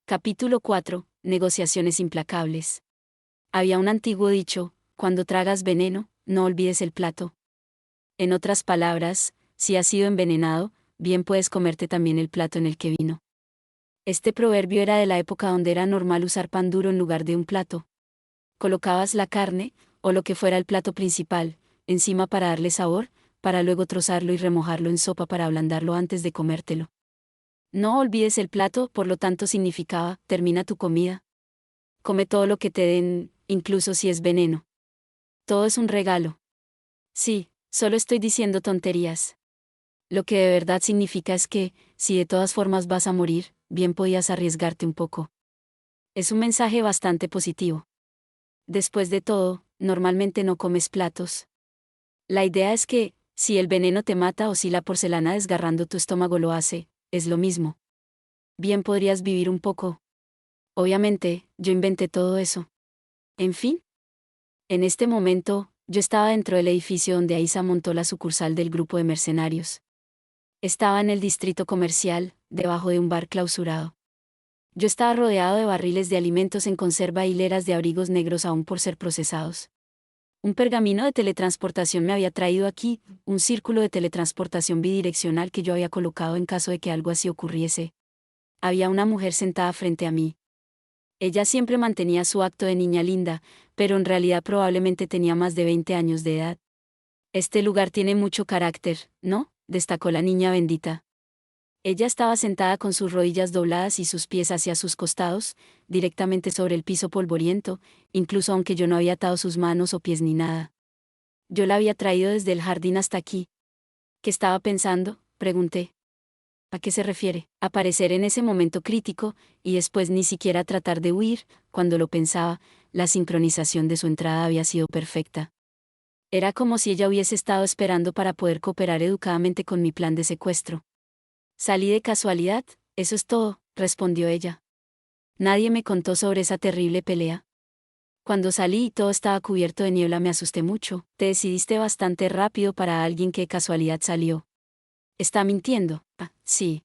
Capítulo 4. Negociaciones implacables. Había un antiguo dicho: cuando tragas veneno, no olvides el plato. En otras palabras, si has sido envenenado, bien puedes comerte también el plato en el que vino. Este proverbio era de la época donde era normal usar pan duro en lugar de un plato. Colocabas la carne, o lo que fuera el plato principal, encima para darle sabor, para luego trozarlo y remojarlo en sopa para ablandarlo antes de comértelo. No olvides el plato, por lo tanto significaba: termina tu comida. Come todo lo que te den, incluso si es veneno. Todo es un regalo. Sí, solo estoy diciendo tonterías. Lo que de verdad significa es que, si de todas formas vas a morir, bien podías arriesgarte un poco. Es un mensaje bastante positivo. Después de todo, normalmente no comes platos. La idea es que, si el veneno te mata o si la porcelana desgarrando tu estómago lo hace, es lo mismo. Bien podrías vivir un poco. Obviamente, yo inventé todo eso. En fin. En este momento, yo estaba dentro del edificio donde Aisa montó la sucursal del grupo de mercenarios. Estaba en el distrito comercial, debajo de un bar clausurado. Yo estaba rodeado de barriles de alimentos en conserva y hileras de abrigos negros aún por ser procesados. Un pergamino de teletransportación me había traído aquí, un círculo de teletransportación bidireccional que yo había colocado en caso de que algo así ocurriese. Había una mujer sentada frente a mí. Ella siempre mantenía su acto de niña linda, pero en realidad probablemente tenía más de 20 años de edad. Este lugar tiene mucho carácter, ¿no?, destacó la niña bendita. Ella estaba sentada con sus rodillas dobladas y sus pies hacia sus costados, directamente sobre el piso polvoriento, incluso aunque yo no había atado sus manos o pies ni nada. Yo la había traído desde el jardín hasta aquí. ¿Qué estaba pensando?, pregunté. ¿A qué se refiere? Aparecer en ese momento crítico, y después ni siquiera tratar de huir. Cuando lo pensaba, la sincronización de su entrada había sido perfecta. Era como si ella hubiese estado esperando para poder cooperar educadamente con mi plan de secuestro. Salí de casualidad, eso es todo, respondió ella. Nadie me contó sobre esa terrible pelea. Cuando salí y todo estaba cubierto de niebla me asusté mucho. Te decidiste bastante rápido para alguien que de casualidad salió. ¿Está mintiendo? Ah, sí.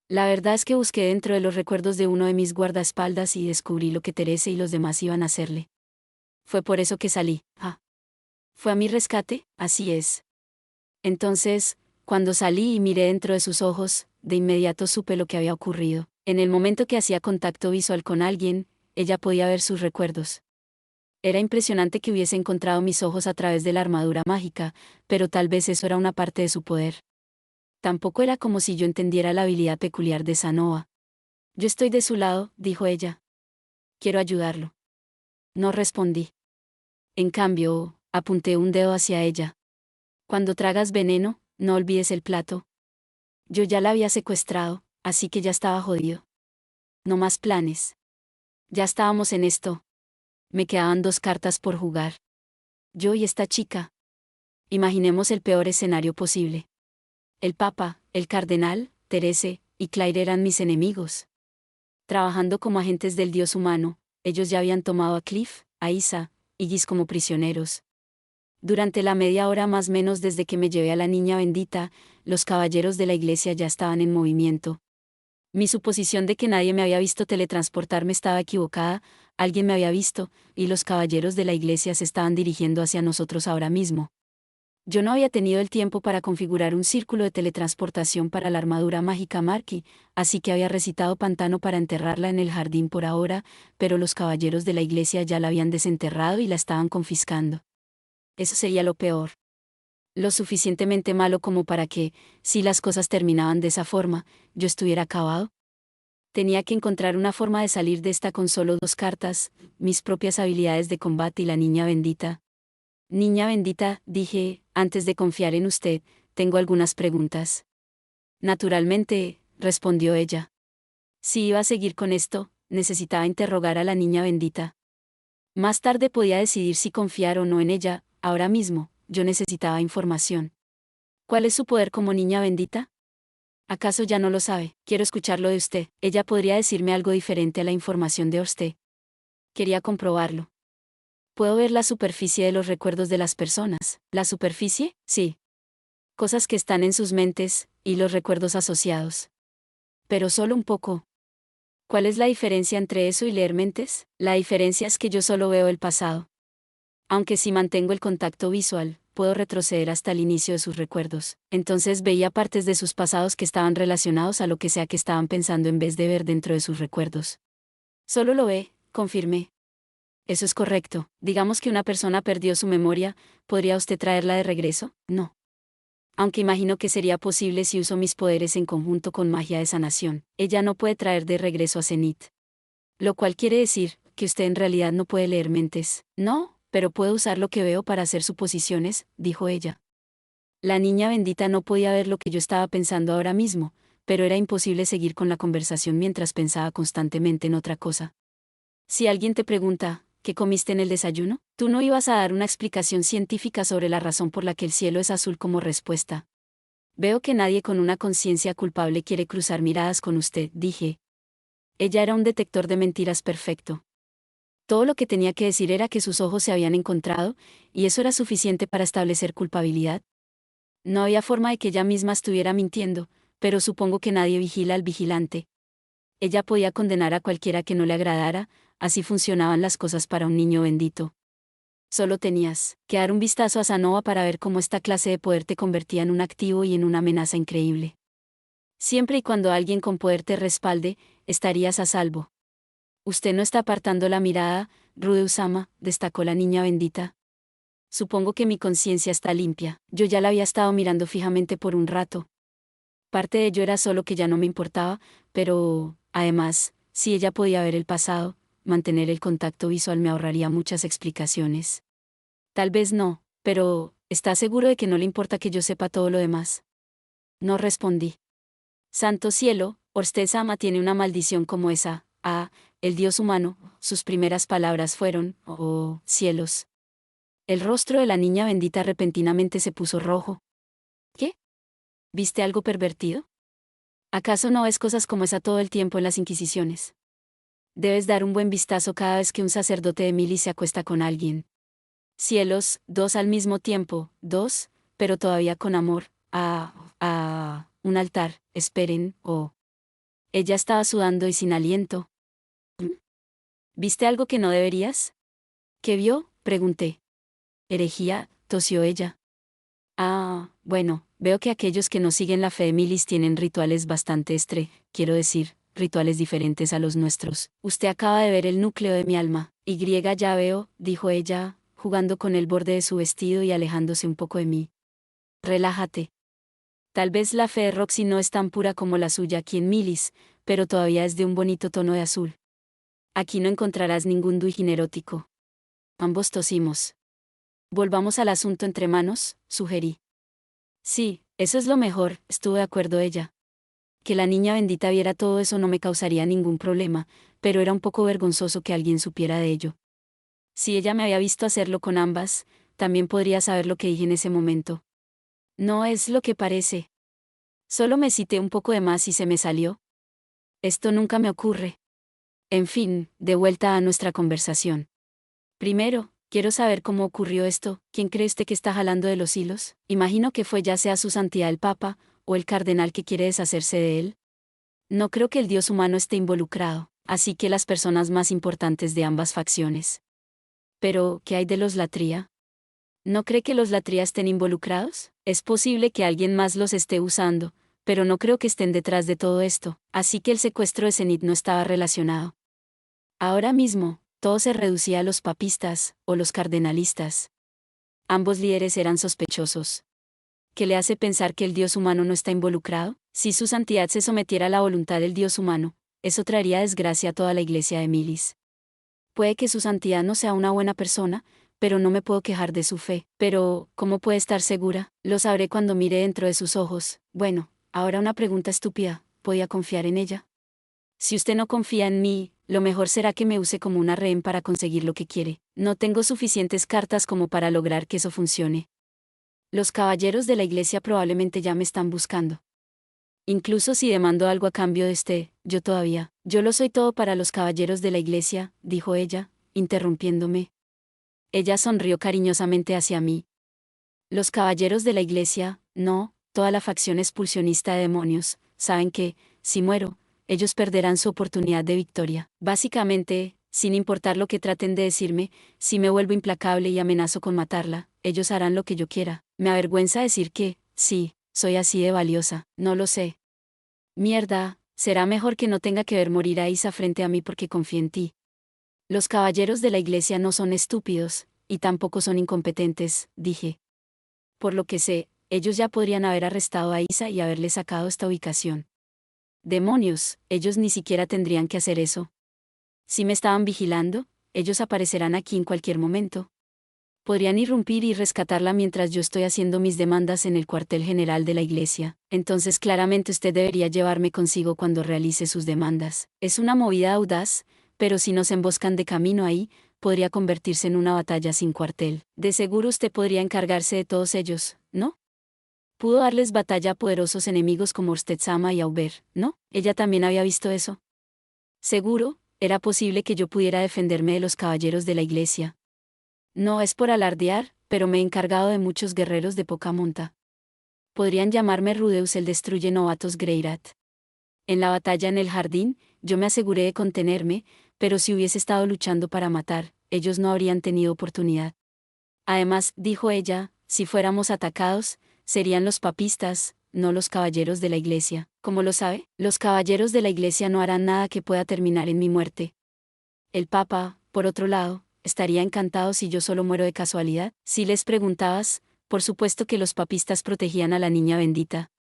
La verdad es que busqué dentro de los recuerdos de uno de mis guardaespaldas y descubrí lo que Teresa y los demás iban a hacerle. Fue por eso que salí. Ah. ¿Fue a mi rescate? Así es. Entonces, cuando salí y miré dentro de sus ojos, de inmediato supe lo que había ocurrido. En el momento que hacía contacto visual con alguien, ella podía ver sus recuerdos. Era impresionante que hubiese encontrado mis ojos a través de la armadura mágica, pero tal vez eso era una parte de su poder. Tampoco era como si yo entendiera la habilidad peculiar de Sanova. Yo estoy de su lado, dijo ella. Quiero ayudarlo. No respondí. En cambio, apunté un dedo hacia ella. Cuando tragas veneno, no olvides el plato. Yo ya la había secuestrado, así que ya estaba jodido. No más planes. Ya estábamos en esto. Me quedaban 2 cartas por jugar. Yo y esta chica. Imaginemos el peor escenario posible. El Papa, el Cardenal, Therese y Claire eran mis enemigos. Trabajando como agentes del dios humano, ellos ya habían tomado a Cliff, a Isa y Gis como prisioneros. Durante la media hora más menos desde que me llevé a la niña bendita, los caballeros de la iglesia ya estaban en movimiento. Mi suposición de que nadie me había visto teletransportarme estaba equivocada. Alguien me había visto, y los caballeros de la iglesia se estaban dirigiendo hacia nosotros ahora mismo. Yo no había tenido el tiempo para configurar un círculo de teletransportación para la armadura mágica Marky, así que había recitado pantano para enterrarla en el jardín por ahora, pero los caballeros de la iglesia ya la habían desenterrado y la estaban confiscando. Eso sería lo peor. Lo suficientemente malo como para que, si las cosas terminaban de esa forma, yo estuviera acabado. Tenía que encontrar una forma de salir de esta con solo 2 cartas, mis propias habilidades de combate y la niña bendita. Niña bendita, dije, antes de confiar en usted, tengo algunas preguntas. Naturalmente, respondió ella. Si iba a seguir con esto, necesitaba interrogar a la niña bendita. Más tarde podía decidir si confiar o no en ella. Ahora mismo, yo necesitaba información. ¿Cuál es su poder como niña bendita? ¿Acaso ya no lo sabe? Quiero escucharlo de usted. Ella podría decirme algo diferente a la información de usted. Quería comprobarlo. ¿Puedo ver la superficie de los recuerdos de las personas? ¿La superficie? Sí. Cosas que están en sus mentes, y los recuerdos asociados. Pero solo un poco. ¿Cuál es la diferencia entre eso y leer mentes? La diferencia es que yo solo veo el pasado. Aunque si mantengo el contacto visual, puedo retroceder hasta el inicio de sus recuerdos. Entonces veía partes de sus pasados que estaban relacionados a lo que sea que estaban pensando en vez de ver dentro de sus recuerdos. Solo lo ve, confirmé. Eso es correcto. Digamos que una persona perdió su memoria, ¿podría usted traerla de regreso? No. Aunque imagino que sería posible si uso mis poderes en conjunto con magia de sanación. Ella no puede traer de regreso a Zenith. Lo cual quiere decir que usted en realidad no puede leer mentes. No, pero puedo usar lo que veo para hacer suposiciones, dijo ella. La niña bendita no podía ver lo que yo estaba pensando ahora mismo, pero era imposible seguir con la conversación mientras pensaba constantemente en otra cosa. Si alguien te pregunta, ¿qué comiste en el desayuno? Tú no ibas a dar una explicación científica sobre la razón por la que el cielo es azul como respuesta. Veo que nadie con una conciencia culpable quiere cruzar miradas con usted, dije. Ella era un detector de mentiras perfecto. Todo lo que tenía que decir era que sus ojos se habían encontrado, y eso era suficiente para establecer culpabilidad. No había forma de que ella misma estuviera mintiendo, pero supongo que nadie vigila al vigilante. Ella podía condenar a cualquiera que no le agradara, así funcionaban las cosas para un niño bendito. Solo tenías que dar un vistazo a Sanova para ver cómo esta clase de poder te convertía en un activo y en una amenaza increíble. Siempre y cuando alguien con poder te respalde, estarías a salvo. Usted no está apartando la mirada, Rude-Usama, destacó la niña bendita. Supongo que mi conciencia está limpia. Yo ya la había estado mirando fijamente por un rato. Parte de ello era solo que ya no me importaba, pero, además, si ella podía ver el pasado, mantener el contacto visual me ahorraría muchas explicaciones. Tal vez no, pero, ¿está seguro de que no le importa que yo sepa todo lo demás? No respondí. Santo cielo, Orste-sama tiene una maldición como esa. Ah, el dios humano, sus primeras palabras fueron, oh, cielos. El rostro de la niña bendita repentinamente se puso rojo. ¿Qué? ¿Viste algo pervertido? ¿Acaso no ves cosas como esa todo el tiempo en las inquisiciones? Debes dar un buen vistazo cada vez que un sacerdote de Mili se acuesta con alguien. Cielos, dos al mismo tiempo, dos, pero todavía con amor. Un altar, esperen, oh. Ella estaba sudando y sin aliento. ¿Viste algo que no deberías? ¿Qué vio? Pregunté. Herejía, tosió ella. Bueno, veo que aquellos que no siguen la fe de Milis tienen rituales bastante quiero decir, rituales diferentes a los nuestros. Usted acaba de ver el núcleo de mi alma. Ya veo, dijo ella, jugando con el borde de su vestido y alejándose un poco de mí. Relájate. Tal vez la fe de Roxy no es tan pura como la suya aquí en Milis, pero todavía es de un bonito tono de azul. Aquí no encontrarás ningún duijin erótico. Ambos tosimos. Volvamos al asunto entre manos, sugerí. Sí, eso es lo mejor, estuvo de acuerdo ella. Que la niña bendita viera todo eso no me causaría ningún problema, pero era un poco vergonzoso que alguien supiera de ello. Si ella me había visto hacerlo con ambas, también podría saber lo que dije en ese momento. No es lo que parece. Solo me cité un poco de más y se me salió. Esto nunca me ocurre. En fin, de vuelta a nuestra conversación. Primero, quiero saber cómo ocurrió esto. ¿Quién cree usted que está jalando de los hilos? Imagino que fue ya sea su santidad el Papa, o el cardenal que quiere deshacerse de él. No creo que el dios humano esté involucrado, así que las personas más importantes de ambas facciones. Pero, ¿qué hay de los Latria? ¿No cree que los Latria estén involucrados? Es posible que alguien más los esté usando, pero no creo que estén detrás de todo esto, así que el secuestro de Zenith no estaba relacionado. Ahora mismo, todo se reducía a los papistas, o los cardenalistas. Ambos líderes eran sospechosos. ¿Qué le hace pensar que el dios humano no está involucrado? Si su santidad se sometiera a la voluntad del dios humano, eso traería desgracia a toda la iglesia de Milis. Puede que su santidad no sea una buena persona, pero no me puedo quejar de su fe. Pero, ¿cómo puede estar segura? Lo sabré cuando mire dentro de sus ojos. Bueno, ahora una pregunta estúpida, ¿podía confiar en ella? Si usted no confía en mí, lo mejor será que me use como una rehén para conseguir lo que quiere. No tengo suficientes cartas como para lograr que eso funcione. Los caballeros de la iglesia probablemente ya me están buscando. Incluso si demando algo a cambio de yo lo soy todo para los caballeros de la iglesia, dijo ella, interrumpiéndome. Ella sonrió cariñosamente hacia mí. Los caballeros de la iglesia, no, toda la facción expulsionista de demonios, saben que, si muero, ellos perderán su oportunidad de victoria. Básicamente, sin importar lo que traten de decirme, si me vuelvo implacable y amenazo con matarla, ellos harán lo que yo quiera. Me avergüenza decir que, sí, soy así de valiosa. No lo sé. Mierda, será mejor que no tenga que ver morir a Isa frente a mí porque confío en ti. Los caballeros de la iglesia no son estúpidos, y tampoco son incompetentes, dije. Por lo que sé, ellos ya podrían haber arrestado a Isa y haberle sacado esta ubicación. Demonios, ellos ni siquiera tendrían que hacer eso. Si me estaban vigilando, ellos aparecerán aquí en cualquier momento. Podrían irrumpir y rescatarla mientras yo estoy haciendo mis demandas en el cuartel general de la iglesia. Entonces claramente usted debería llevarme consigo cuando realice sus demandas. Es una movida audaz, pero si nos emboscan de camino ahí, podría convertirse en una batalla sin cuartel. De seguro usted podría encargarse de todos ellos, ¿no? Pudo darles batalla a poderosos enemigos como Orstetsama y Auber, ¿no? Ella también había visto eso. Seguro, era posible que yo pudiera defenderme de los caballeros de la iglesia. No es por alardear, pero me he encargado de muchos guerreros de poca monta. Podrían llamarme Rudeus el destruye novatos Greirat. En la batalla en el jardín, yo me aseguré de contenerme, pero si hubiese estado luchando para matar, ellos no habrían tenido oportunidad. Además, dijo ella, si fuéramos atacados, serían los papistas, no los caballeros de la iglesia. ¿Cómo lo sabe? Los caballeros de la iglesia no harán nada que pueda terminar en mi muerte. El Papa, por otro lado, estaría encantado si yo solo muero de casualidad. Si les preguntabas, por supuesto que los papistas protegían a la niña bendita.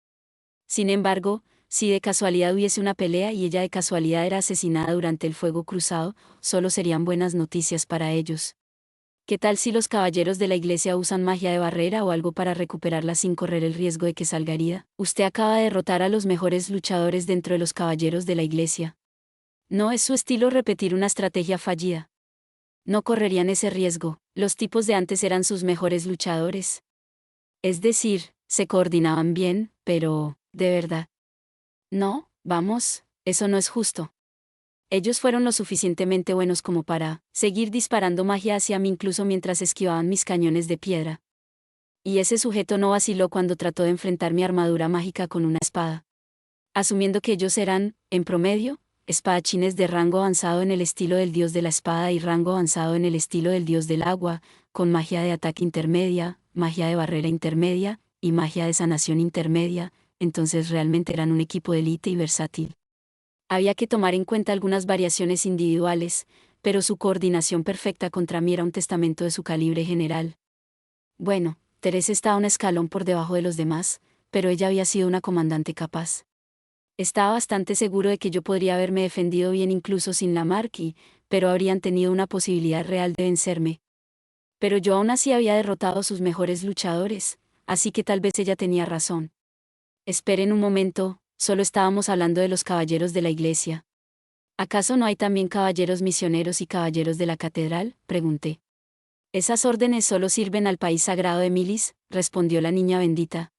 Sin embargo, si de casualidad hubiese una pelea y ella de casualidad era asesinada durante el fuego cruzado, solo serían buenas noticias para ellos. ¿Qué tal si los caballeros de la iglesia usan magia de barrera o algo para recuperarla sin correr el riesgo de que salga herida? Usted acaba de derrotar a los mejores luchadores dentro de los caballeros de la iglesia. No es su estilo repetir una estrategia fallida. No correrían ese riesgo, los tipos de antes eran sus mejores luchadores. Es decir, se coordinaban bien, pero, ¿de verdad? No, vamos, eso no es justo. Ellos fueron lo suficientemente buenos como para seguir disparando magia hacia mí incluso mientras esquivaban mis cañones de piedra. Y ese sujeto no vaciló cuando trató de enfrentar mi armadura mágica con una espada. Asumiendo que ellos eran, en promedio, espadachines de rango avanzado en el estilo del dios de la espada y rango avanzado en el estilo del dios del agua, con magia de ataque intermedia, magia de barrera intermedia, y magia de sanación intermedia, entonces realmente eran un equipo de élite y versátil. Había que tomar en cuenta algunas variaciones individuales, pero su coordinación perfecta contra mí era un testamento de su calibre general. Bueno, Teresa estaba un escalón por debajo de los demás, pero ella había sido una comandante capaz. Estaba bastante seguro de que yo podría haberme defendido bien incluso sin la Marquis, pero habrían tenido una posibilidad real de vencerme. Pero yo aún así había derrotado a sus mejores luchadores, así que tal vez ella tenía razón. Esperen un momento, solo estábamos hablando de los caballeros de la iglesia. ¿Acaso no hay también caballeros misioneros y caballeros de la catedral?, pregunté. Esas órdenes solo sirven al país sagrado de Milis, respondió la niña bendita.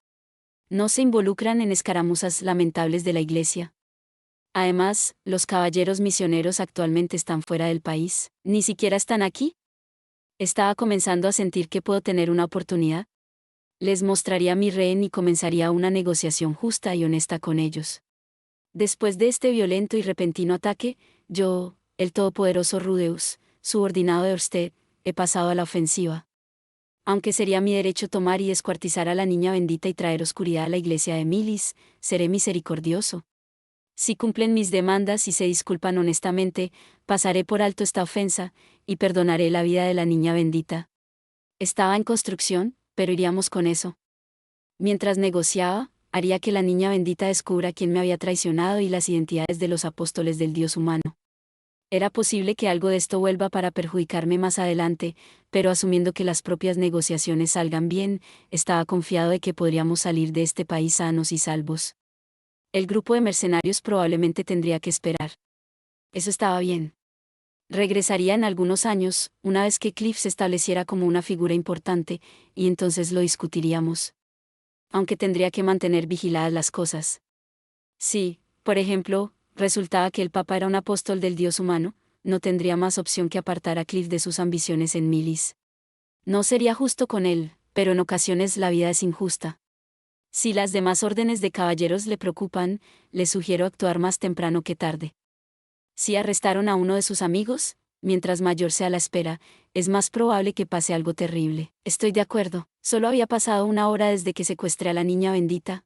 No se involucran en escaramuzas lamentables de la iglesia. Además, los caballeros misioneros actualmente están fuera del país. ¿Ni siquiera están aquí? Estaba comenzando a sentir que puedo tener una oportunidad. Les mostraría mi rehén y comenzaría una negociación justa y honesta con ellos. Después de este violento y repentino ataque, yo, el todopoderoso Rudeus, subordinado de Orsted, he pasado a la ofensiva. Aunque sería mi derecho tomar y descuartizar a la niña bendita y traer oscuridad a la iglesia de Milis, seré misericordioso. Si cumplen mis demandas y se disculpan honestamente, pasaré por alto esta ofensa, y perdonaré la vida de la niña bendita. Estaba en construcción, pero iríamos con eso. Mientras negociaba, haría que la niña bendita descubra quién me había traicionado y las identidades de los apóstoles del Dios humano. Era posible que algo de esto vuelva para perjudicarme más adelante, pero asumiendo que las propias negociaciones salgan bien, estaba confiado de que podríamos salir de este país sanos y salvos. El grupo de mercenarios probablemente tendría que esperar. Eso estaba bien. Regresaría en algunos años, una vez que Cliff se estableciera como una figura importante, y entonces lo discutiríamos. Aunque tendría que mantener vigiladas las cosas. Sí, por ejemplo, resultaba que el Papa era un apóstol del Dios humano, no tendría más opción que apartar a Cliff de sus ambiciones en Milis. No sería justo con él, pero en ocasiones la vida es injusta. Si las demás órdenes de caballeros le preocupan, le sugiero actuar más temprano que tarde. Si arrestaron a uno de sus amigos, mientras mayor sea la espera, es más probable que pase algo terrible. Estoy de acuerdo, solo había pasado una hora desde que secuestré a la niña bendita.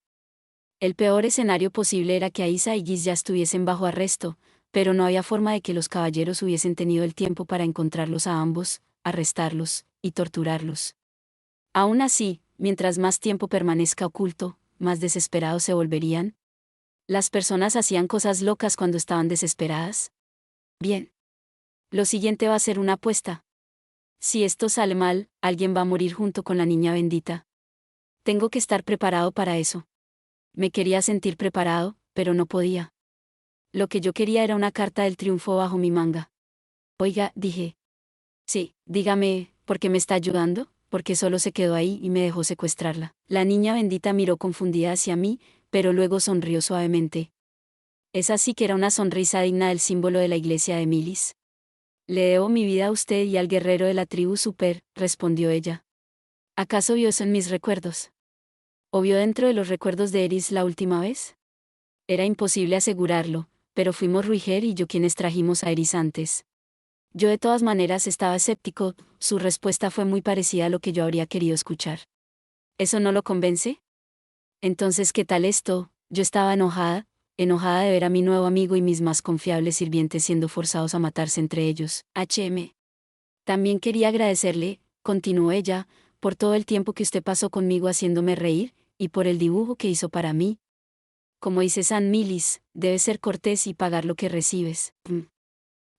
El peor escenario posible era que Aisa y Giz ya estuviesen bajo arresto, pero no había forma de que los caballeros hubiesen tenido el tiempo para encontrarlos a ambos, arrestarlos y torturarlos. Aún así, mientras más tiempo permanezca oculto, más desesperados se volverían. ¿Las personas hacían cosas locas cuando estaban desesperadas? Bien. Lo siguiente va a ser una apuesta. Si esto sale mal, alguien va a morir junto con la niña bendita. Tengo que estar preparado para eso. Me quería sentir preparado, pero no podía. Lo que yo quería era una carta del triunfo bajo mi manga. Oiga, dije. Sí, dígame, ¿por qué me está ayudando? Porque solo se quedó ahí y me dejó secuestrarla. La niña bendita miró confundida hacia mí, pero luego sonrió suavemente. Esa sí que era una sonrisa digna del símbolo de la iglesia de Milis. Le debo mi vida a usted y al guerrero de la tribu Super, respondió ella. ¿Acaso vio eso en mis recuerdos? ¿O vio dentro de los recuerdos de Eris la última vez? Era imposible asegurarlo, pero fuimos Ruiger y yo quienes trajimos a Eris antes. Yo de todas maneras estaba escéptico, su respuesta fue muy parecida a lo que yo habría querido escuchar. ¿Eso no lo convence? Entonces, ¿qué tal esto? Yo estaba enojada de ver a mi nuevo amigo y mis más confiables sirvientes siendo forzados a matarse entre ellos. También quería agradecerle, continuó ella, por todo el tiempo que usted pasó conmigo haciéndome reír, y por el dibujo que hizo para mí. Como dice San Milis, debes ser cortés y pagar lo que recibes.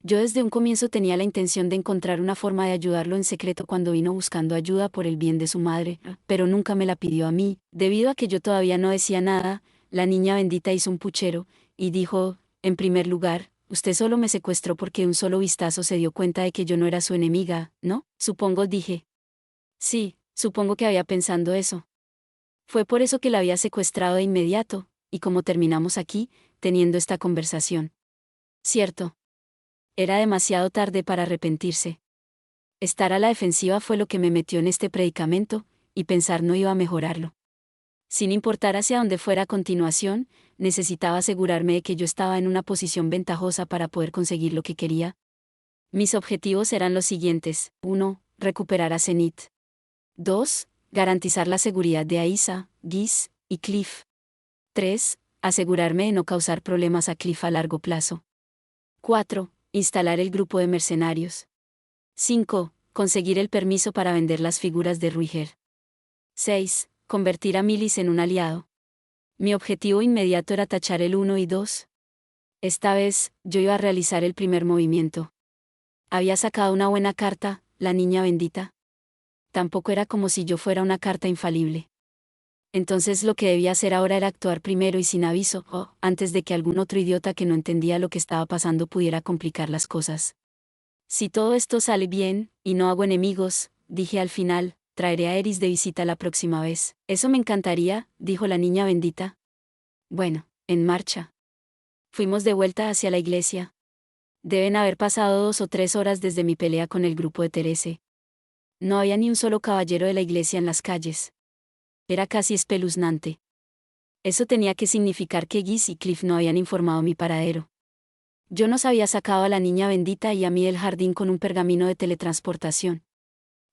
Yo desde un comienzo tenía la intención de encontrar una forma de ayudarlo en secreto cuando vino buscando ayuda por el bien de su madre, pero nunca me la pidió a mí. Debido a que yo todavía no decía nada, la niña bendita hizo un puchero, y dijo, en primer lugar, usted solo me secuestró porque de un solo vistazo se dio cuenta de que yo no era su enemiga, ¿no? Supongo, dije. Sí, supongo que había pensando eso. Fue por eso que la había secuestrado de inmediato, y como terminamos aquí, teniendo esta conversación. Cierto. Era demasiado tarde para arrepentirse. Estar a la defensiva fue lo que me metió en este predicamento, y pensar no iba a mejorarlo. Sin importar hacia dónde fuera a continuación, necesitaba asegurarme de que yo estaba en una posición ventajosa para poder conseguir lo que quería. Mis objetivos eran los siguientes: 1. Recuperar a Zenith. 2. Garantizar la seguridad de Aisa, Giz y Cliff. 3. Asegurarme de no causar problemas a Cliff a largo plazo. 4. Instalar el grupo de mercenarios. 5. Conseguir el permiso para vender las figuras de Ruiger. 6. Convertir a Milis en un aliado. Mi objetivo inmediato era tachar el 1 y 2. Esta vez, yo iba a realizar el primer movimiento. Había sacado una buena carta, la niña bendita. Tampoco era como si yo fuera una carta infalible. Entonces lo que debía hacer ahora era actuar primero y sin aviso, antes de que algún otro idiota que no entendía lo que estaba pasando pudiera complicar las cosas. Si todo esto sale bien, y no hago enemigos, dije al final, traeré a Eris de visita la próxima vez. Eso me encantaría, dijo la niña bendita. Bueno, en marcha. Fuimos de vuelta hacia la iglesia. Deben haber pasado 2 o 3 horas desde mi pelea con el grupo de Terese. No había ni un solo caballero de la iglesia en las calles. Era casi espeluznante. Eso tenía que significar que Giz y Cliff no habían informado mi paradero. Yo nos había sacado a la niña bendita y a mí del jardín con un pergamino de teletransportación.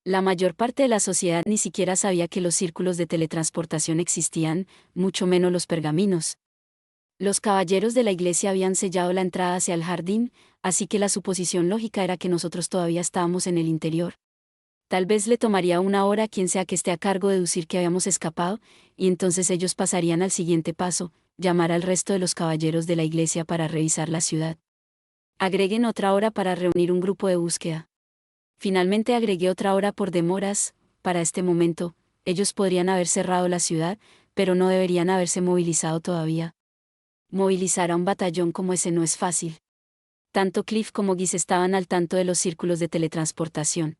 La mayor parte de la sociedad ni siquiera sabía que los círculos de teletransportación existían, mucho menos los pergaminos. Los caballeros de la iglesia habían sellado la entrada hacia el jardín, así que la suposición lógica era que nosotros todavía estábamos en el interior. Tal vez le tomaría una hora a quien sea que esté a cargo deducir que habíamos escapado, y entonces ellos pasarían al siguiente paso, llamar al resto de los caballeros de la iglesia para revisar la ciudad. Agreguen otra hora para reunir un grupo de búsqueda. Finalmente agregué otra hora por demoras. Para este momento, ellos podrían haber cerrado la ciudad, pero no deberían haberse movilizado todavía. Movilizar a un batallón como ese no es fácil. Tanto Cliff como Giz estaban al tanto de los círculos de teletransportación.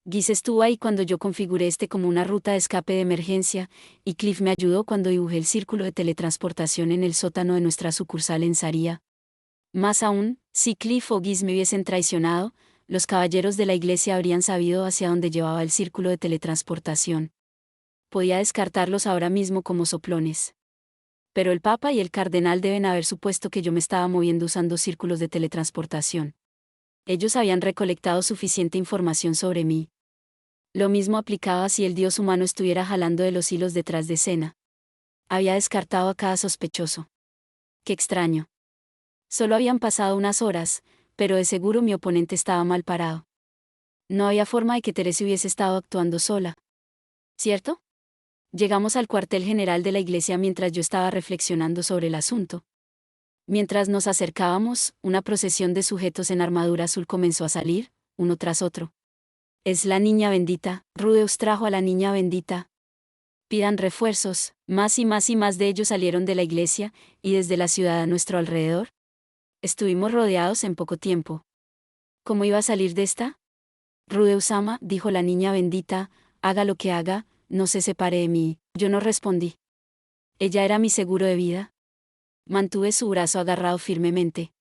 Giz estuvo ahí cuando yo configuré este como una ruta de escape de emergencia, y Cliff me ayudó cuando dibujé el círculo de teletransportación en el sótano de nuestra sucursal en Saria. Más aún, si Cliff o Giz me hubiesen traicionado, los caballeros de la iglesia habrían sabido hacia dónde llevaba el círculo de teletransportación. podía descartarlos ahora mismo como soplones. Pero el Papa y el Cardenal deben haber supuesto que yo me estaba moviendo usando círculos de teletransportación. Ellos habían recolectado suficiente información sobre mí. Lo mismo aplicaba si el dios humano estuviera jalando de los hilos detrás de escena. Había descartado a cada sospechoso. Qué extraño. Solo habían pasado unas horas, pero de seguro mi oponente estaba mal parado. No había forma de que Teresa hubiese estado actuando sola. ¿Cierto? Llegamos al cuartel general de la iglesia mientras yo estaba reflexionando sobre el asunto. Mientras nos acercábamos, una procesión de sujetos en armadura azul comenzó a salir, uno tras otro. Es la niña bendita, Rudeus trajo a la niña bendita. Pidan refuerzos, más y más y más de ellos salieron de la iglesia, y desde la ciudad a nuestro alrededor. Estuvimos rodeados en poco tiempo. ¿Cómo iba a salir de esta? Rudeus-sama, dijo la niña bendita, haga lo que haga, no se separe de mí. Yo no respondí. Ella era mi seguro de vida. Mantuve su brazo agarrado firmemente.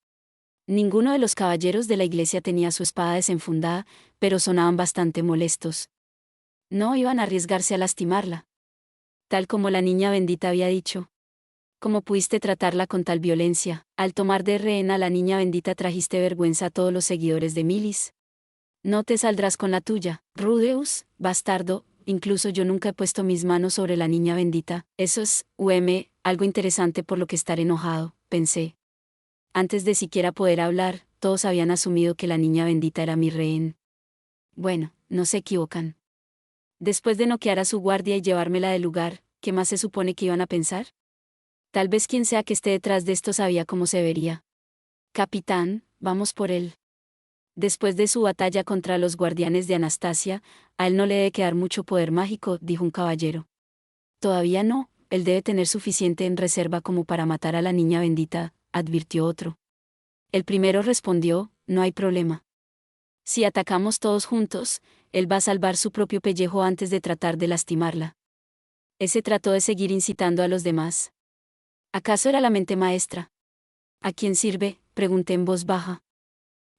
Ninguno de los caballeros de la iglesia tenía su espada desenfundada, pero sonaban bastante molestos. No iban a arriesgarse a lastimarla. Tal como la niña bendita había dicho. ¿Cómo pudiste tratarla con tal violencia? Al tomar de rehén a la niña bendita trajiste vergüenza a todos los seguidores de Milis. No te saldrás con la tuya, Rudeus, bastardo. Incluso yo nunca he puesto mis manos sobre la niña bendita. Eso es, algo interesante por lo que estar enojado, pensé. Antes de siquiera poder hablar, todos habían asumido que la niña bendita era mi rehén. Bueno, no se equivocan. Después de noquear a su guardia y llevármela del lugar, ¿qué más se supone que iban a pensar? Tal vez quien sea que esté detrás de esto sabía cómo se vería. Capitán, vamos por él. Después de su batalla contra los guardianes de Anastasia, a él no le debe quedar mucho poder mágico, dijo un caballero. Todavía no, él debe tener suficiente en reserva como para matar a la niña bendita, advirtió otro. El primero respondió, no hay problema. Si atacamos todos juntos, él va a salvar su propio pellejo antes de tratar de lastimarla. Ese trató de seguir incitando a los demás. ¿Acaso era la mente maestra? ¿A quién sirve?, pregunté en voz baja.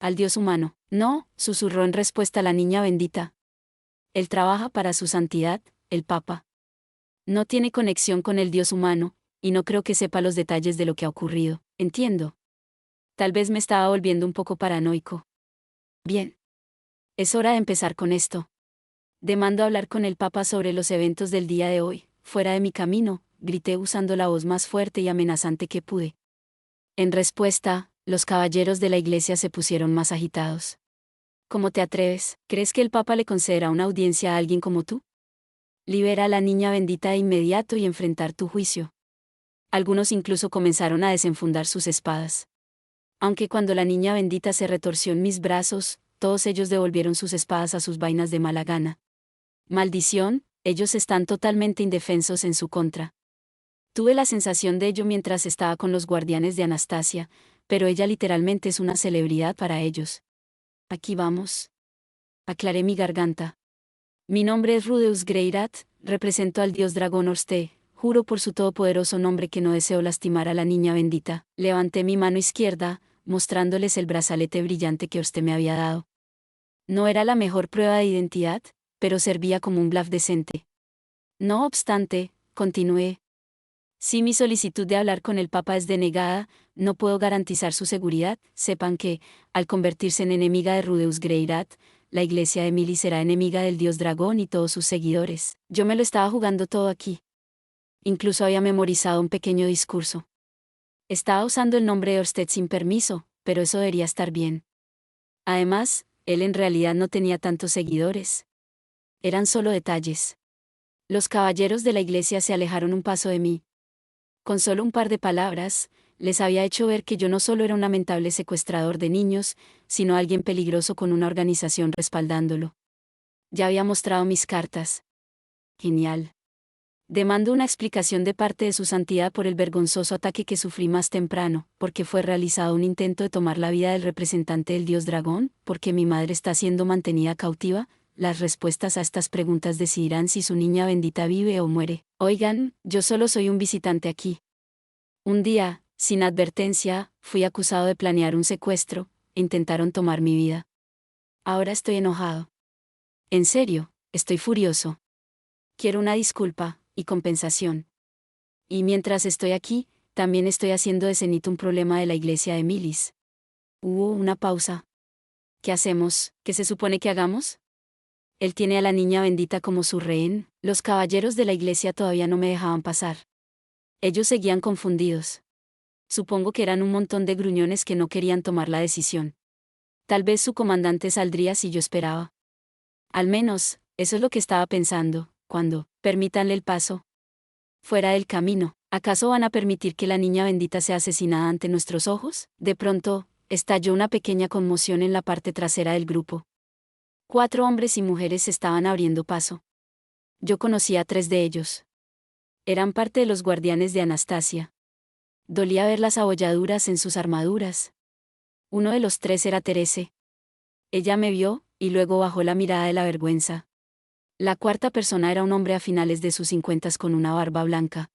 Al dios humano. No, susurró en respuesta la niña bendita. Él trabaja para su santidad, el Papa. No tiene conexión con el dios humano, y no creo que sepa los detalles de lo que ha ocurrido. Entiendo. Tal vez me estaba volviendo un poco paranoico. Bien. Es hora de empezar con esto. Demando hablar con el Papa sobre los eventos del día de hoy. Fuera de mi camino, grité usando la voz más fuerte y amenazante que pude. En respuesta, los caballeros de la iglesia se pusieron más agitados. ¿Cómo te atreves? ¿Crees que el Papa le concederá una audiencia a alguien como tú? Libera a la niña bendita de inmediato y enfrentar tu juicio. Algunos incluso comenzaron a desenfundar sus espadas. Aunque cuando la niña bendita se retorció en mis brazos, todos ellos devolvieron sus espadas a sus vainas de mala gana. Maldición, ellos están totalmente indefensos en su contra. Tuve la sensación de ello mientras estaba con los guardianes de Anastasia, pero ella literalmente es una celebridad para ellos. Aquí vamos. Aclaré mi garganta. Mi nombre es Rudeus Greirat, represento al dios dragón Orste, juro por su todopoderoso nombre que no deseo lastimar a la niña bendita. Levanté mi mano izquierda, mostrándoles el brazalete brillante que Orste me había dado. No era la mejor prueba de identidad, pero servía como un bluff decente. No obstante, continué. Si mi solicitud de hablar con el Papa es denegada, no puedo garantizar su seguridad. Sepan que, al convertirse en enemiga de Rudeus Greirat, la iglesia de Mili será enemiga del dios dragón y todos sus seguidores. Yo me lo estaba jugando todo aquí. Incluso había memorizado un pequeño discurso. Estaba usando el nombre de Orsted sin permiso, pero eso debería estar bien. Además, él en realidad no tenía tantos seguidores. Eran solo detalles. Los caballeros de la iglesia se alejaron un paso de mí. Con solo un par de palabras, les había hecho ver que yo no solo era un lamentable secuestrador de niños, sino alguien peligroso con una organización respaldándolo. Ya había mostrado mis cartas. Genial. Demando una explicación de parte de su santidad por el vergonzoso ataque que sufrí más temprano, porque fue realizado un intento de tomar la vida del representante del dios dragón, porque mi madre está siendo mantenida cautiva. Las respuestas a estas preguntas decidirán si su niña bendita vive o muere. Oigan, yo solo soy un visitante aquí. Un día, sin advertencia, fui acusado de planear un secuestro, e intentaron tomar mi vida. Ahora estoy enojado. En serio, estoy furioso. Quiero una disculpa, y compensación. Y mientras estoy aquí, también estoy haciendo de Zenith un problema de la iglesia de Milis. Hubo una pausa. ¿Qué hacemos? ¿Qué se supone que hagamos? Él tiene a la niña bendita como su rehén. Los caballeros de la iglesia todavía no me dejaban pasar. Ellos seguían confundidos. Supongo que eran un montón de gruñones que no querían tomar la decisión. Tal vez su comandante saldría si yo esperaba. Al menos, eso es lo que estaba pensando, cuando, permítanle el paso. Fuera del camino, ¿acaso van a permitir que la niña bendita sea asesinada ante nuestros ojos? De pronto, estalló una pequeña conmoción en la parte trasera del grupo. 4 hombres y mujeres estaban abriendo paso. Yo conocía a 3 de ellos. Eran parte de los guardianes de Anastasia. Dolía ver las abolladuras en sus armaduras. Uno de los 3 era Terese. Ella me vio, y luego bajó la mirada de la vergüenza. La cuarta persona era un hombre a finales de sus 50 con una barba blanca.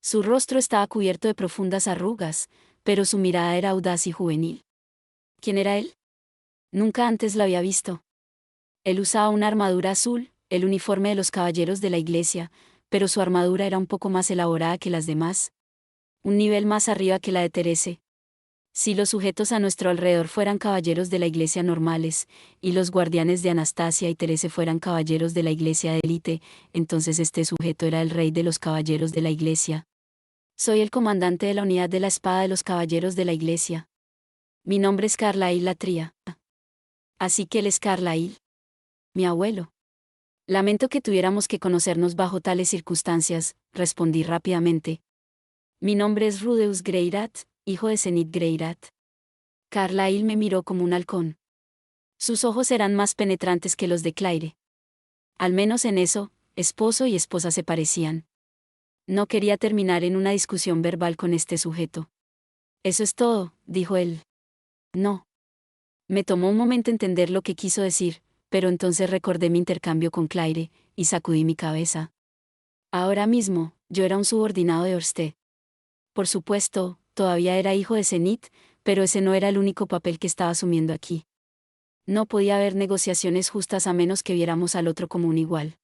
Su rostro estaba cubierto de profundas arrugas, pero su mirada era audaz y juvenil. ¿Quién era él? Nunca antes la había visto. Él usaba una armadura azul, el uniforme de los caballeros de la iglesia, pero su armadura era un poco más elaborada que las demás. Un nivel más arriba que la de Terese. Si los sujetos a nuestro alrededor fueran caballeros de la iglesia normales, y los guardianes de Anastasia y Terese fueran caballeros de la iglesia de élite, entonces este sujeto era el rey de los caballeros de la iglesia. Soy el comandante de la unidad de la espada de los caballeros de la iglesia. Mi nombre es Carlyle Latria. Así que él es Carlyle. Mi abuelo. Lamento que tuviéramos que conocernos bajo tales circunstancias, respondí rápidamente. Mi nombre es Rudeus Greyrat, hijo de Zenith Greyrat. Carlyle me miró como un halcón. Sus ojos eran más penetrantes que los de Claire. Al menos en eso, esposo y esposa se parecían. No quería terminar en una discusión verbal con este sujeto. Eso es todo, dijo él. No. Me tomó un momento entender lo que quiso decir, pero entonces recordé mi intercambio con Claire, y sacudí mi cabeza. Ahora mismo, yo era un subordinado de Ørsted. Por supuesto, todavía era hijo de Zenith, pero ese no era el único papel que estaba asumiendo aquí. No podía haber negociaciones justas a menos que viéramos al otro como un igual.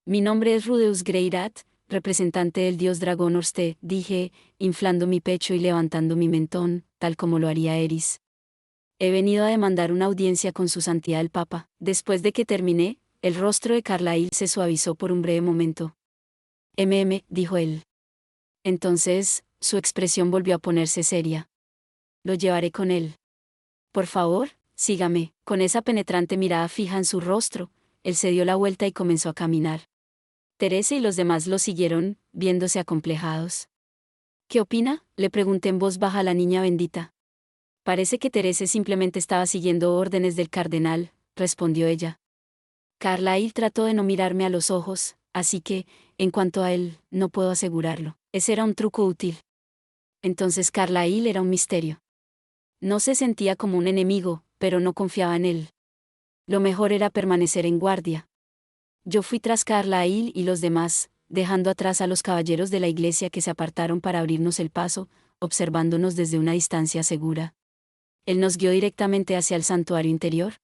Mi nombre es Rudeus Greyrat, representante del dios dragón Ørsted, dije, inflando mi pecho y levantando mi mentón, tal como lo haría Eris. He venido a demandar una audiencia con su santidad el Papa. Después de que terminé, el rostro de Carlyle se suavizó por un breve momento. Dijo él. Entonces, su expresión volvió a ponerse seria. Lo llevaré con él. Por favor, sígame. Con esa penetrante mirada fija en su rostro, él se dio la vuelta y comenzó a caminar. Teresa y los demás lo siguieron, viéndose acomplejados. ¿Qué opina?, le pregunté en voz baja a la niña bendita. Parece que Teresa simplemente estaba siguiendo órdenes del cardenal, respondió ella. Carlyle trató de no mirarme a los ojos, así que, en cuanto a él, no puedo asegurarlo. Ese era un truco útil. Entonces Carlyle era un misterio. No se sentía como un enemigo, pero no confiaba en él. Lo mejor era permanecer en guardia. Yo fui tras Carlyle y los demás, dejando atrás a los caballeros de la iglesia que se apartaron para abrirnos el paso, observándonos desde una distancia segura. Él nos guió directamente hacia el santuario interior.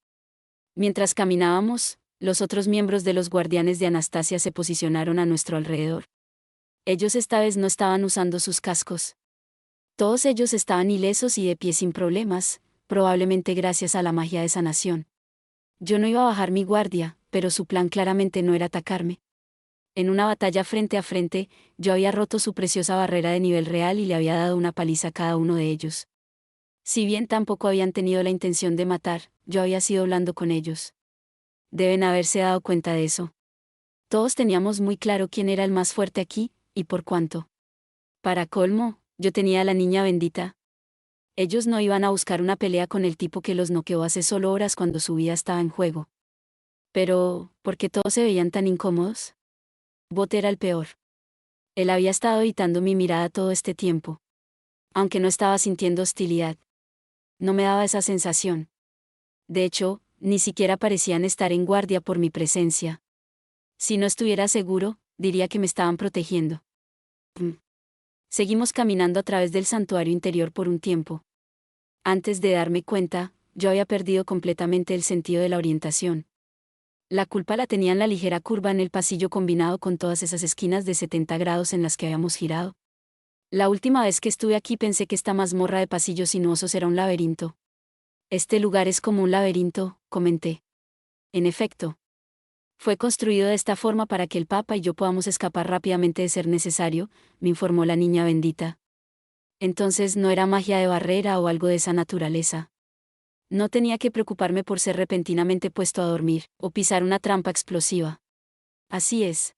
Mientras caminábamos, los otros miembros de los guardianes de Anastasia se posicionaron a nuestro alrededor. Ellos esta vez no estaban usando sus cascos. Todos ellos estaban ilesos y de pie sin problemas, probablemente gracias a la magia de sanación. Yo no iba a bajar mi guardia, pero su plan claramente no era atacarme. En una batalla frente a frente, yo había roto su preciosa barrera de nivel real y le había dado una paliza a cada uno de ellos. Si bien tampoco habían tenido la intención de matar, yo había sido hablando con ellos. Deben haberse dado cuenta de eso. Todos teníamos muy claro quién era el más fuerte aquí, y por cuánto. Para colmo, yo tenía a la niña bendita. Ellos no iban a buscar una pelea con el tipo que los noqueó hace solo horas cuando su vida estaba en juego. Pero, ¿por qué todos se veían tan incómodos? Bot era el peor. Él había estado evitando mi mirada todo este tiempo. Aunque no estaba sintiendo hostilidad. No me daba esa sensación. De hecho, ni siquiera parecían estar en guardia por mi presencia. Si no estuviera seguro, diría que me estaban protegiendo. Seguimos caminando a través del santuario interior por un tiempo. Antes de darme cuenta, yo había perdido completamente el sentido de la orientación. La culpa la tenían la ligera curva en el pasillo combinado con todas esas esquinas de 70 grados en las que habíamos girado. La última vez que estuve aquí pensé que esta mazmorra de pasillos sinuosos era un laberinto. Este lugar es como un laberinto, comenté. En efecto. Fue construido de esta forma para que el Papa y yo podamos escapar rápidamente de ser necesario, me informó la niña bendita. Entonces no era magia de barrera o algo de esa naturaleza. No tenía que preocuparme por ser repentinamente puesto a dormir, o pisar una trampa explosiva. Así es.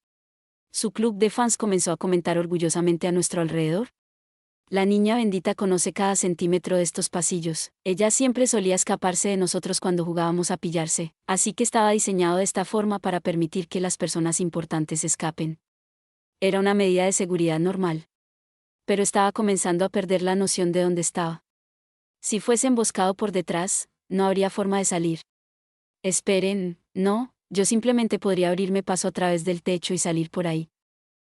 Su club de fans comenzó a comentar orgullosamente a nuestro alrededor. La niña bendita conoce cada centímetro de estos pasillos. Ella siempre solía escaparse de nosotros cuando jugábamos a pillarse, así que estaba diseñado de esta forma para permitir que las personas importantes escapen. Era una medida de seguridad normal. Pero estaba comenzando a perder la noción de dónde estaba. Si fuese emboscado por detrás, no habría forma de salir. Esperen, no, yo simplemente podría abrirme paso a través del techo y salir por ahí.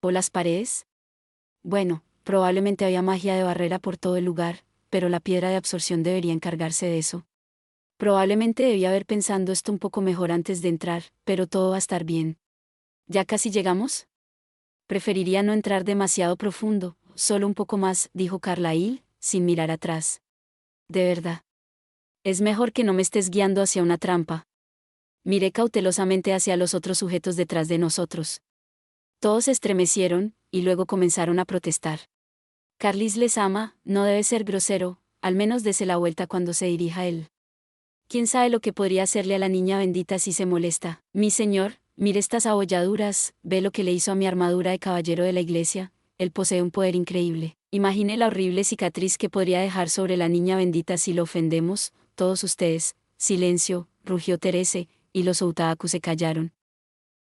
¿O las paredes? Bueno, probablemente había magia de barrera por todo el lugar, pero la piedra de absorción debería encargarse de eso. Probablemente debía haber pensado esto un poco mejor antes de entrar, pero todo va a estar bien. ¿Ya casi llegamos? Preferiría no entrar demasiado profundo, solo un poco más, dijo Carlyle, sin mirar atrás. De verdad. Es mejor que no me estés guiando hacia una trampa. Miré cautelosamente hacia los otros sujetos detrás de nosotros. Todos se estremecieron, y luego comenzaron a protestar. Carlis les ama, no debe ser grosero, al menos dese la vuelta cuando se dirija a él. ¿Quién sabe lo que podría hacerle a la niña bendita si se molesta? Mi señor, mire estas abolladuras, ve lo que le hizo a mi armadura de caballero de la iglesia, él posee un poder increíble. Imagine la horrible cicatriz que podría dejar sobre la niña bendita si lo ofendemos, todos ustedes. Silencio, rugió Terese, y los Outaku se callaron.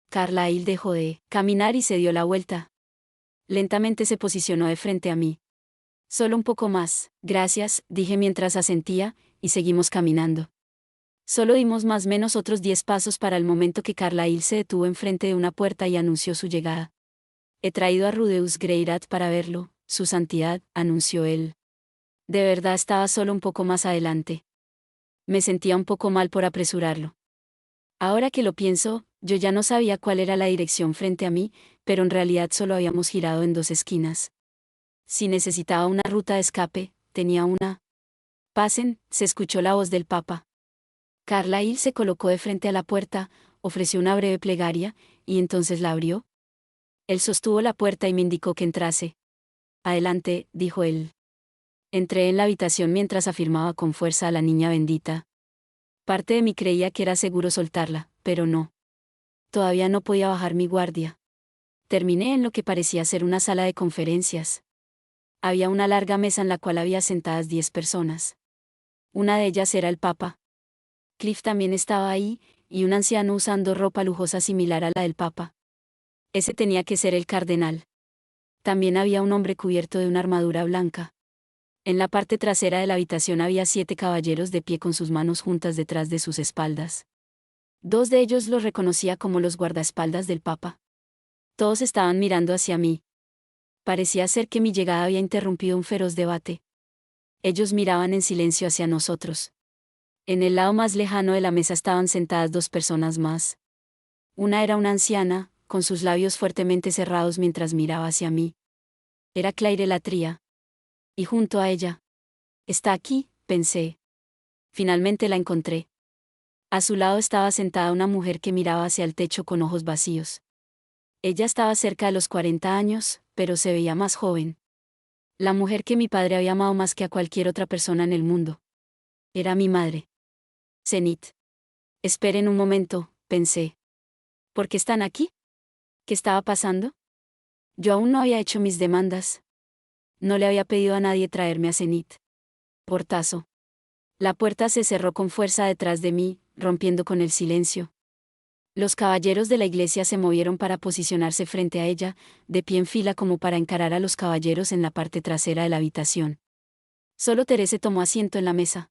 Carlyle dejó de caminar y se dio la vuelta. Lentamente se posicionó de frente a mí. Solo un poco más, gracias, dije mientras asentía, y seguimos caminando. Solo dimos más o menos otros 10 pasos para el momento que Carlyle se detuvo enfrente de una puerta y anunció su llegada. He traído a Rudeus Greyrat para verlo, su santidad, anunció él. De verdad estaba solo un poco más adelante. Me sentía un poco mal por apresurarlo. Ahora que lo pienso, yo ya no sabía cuál era la dirección frente a mí, pero en realidad solo habíamos girado en 2 esquinas. Si necesitaba una ruta de escape, tenía una. Pasen, se escuchó la voz del Papa. Carlyle se colocó de frente a la puerta, ofreció una breve plegaria, y entonces la abrió. Él sostuvo la puerta y me indicó que entrase. Adelante, dijo él. Entré en la habitación mientras afirmaba con fuerza a la niña bendita. Parte de mí creía que era seguro soltarla, pero no. Todavía no podía bajar mi guardia. Terminé en lo que parecía ser una sala de conferencias. Había una larga mesa en la cual había sentadas 10 personas. Una de ellas era el Papa. Cliff también estaba ahí, y un anciano usando ropa lujosa similar a la del Papa. Ese tenía que ser el cardenal. También había un hombre cubierto de una armadura blanca. En la parte trasera de la habitación había 7 caballeros de pie con sus manos juntas detrás de sus espaldas. 2 de ellos los reconocía como los guardaespaldas del Papa. Todos estaban mirando hacia mí. Parecía ser que mi llegada había interrumpido un feroz debate. Ellos miraban en silencio hacia nosotros. En el lado más lejano de la mesa estaban sentadas 2 personas más. Una era una anciana, con sus labios fuertemente cerrados mientras miraba hacia mí. Era Claire Latria. Y junto a ella. Está aquí, pensé. Finalmente la encontré. A su lado estaba sentada una mujer que miraba hacia el techo con ojos vacíos. Ella estaba cerca de los 40 años, pero se veía más joven. La mujer que mi padre había amado más que a cualquier otra persona en el mundo. Era mi madre. Zenith. Esperen un momento, pensé. ¿Por qué están aquí? ¿Qué estaba pasando? Yo aún no había hecho mis demandas. No le había pedido a nadie traerme a Zenith. Portazo. La puerta se cerró con fuerza detrás de mí, rompiendo con el silencio. Los caballeros de la iglesia se movieron para posicionarse frente a ella, de pie en fila como para encarar a los caballeros en la parte trasera de la habitación. Solo Terese tomó asiento en la mesa.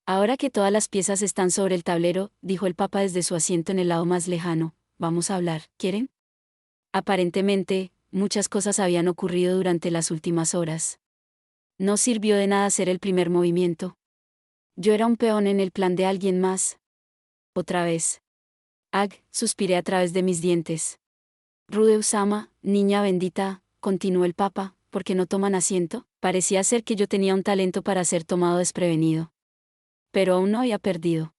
Ahora que todas las piezas están sobre el tablero, dijo el Papa desde su asiento en el lado más lejano, vamos a hablar, ¿quieren? Aparentemente, muchas cosas habían ocurrido durante las últimas horas. No sirvió de nada hacer el primer movimiento. Yo era un peón en el plan de alguien más. Otra vez. Ag, suspiré a través de mis dientes. Rude Usama, niña bendita, continuó el papa, ¿por qué no toman asiento? Parecía ser que yo tenía un talento para ser tomado desprevenido. Pero aún no había perdido.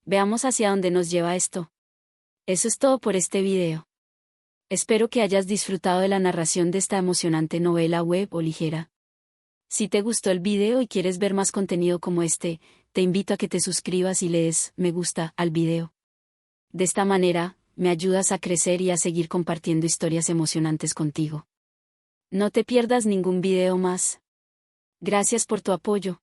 Veamos hacia dónde nos lleva esto. Eso es todo por este video. Espero que hayas disfrutado de la narración de esta emocionante novela web o ligera. Si te gustó el video y quieres ver más contenido como este, te invito a que te suscribas y le des me gusta al video. De esta manera, me ayudas a crecer y a seguir compartiendo historias emocionantes contigo. No te pierdas ningún video más. Gracias por tu apoyo.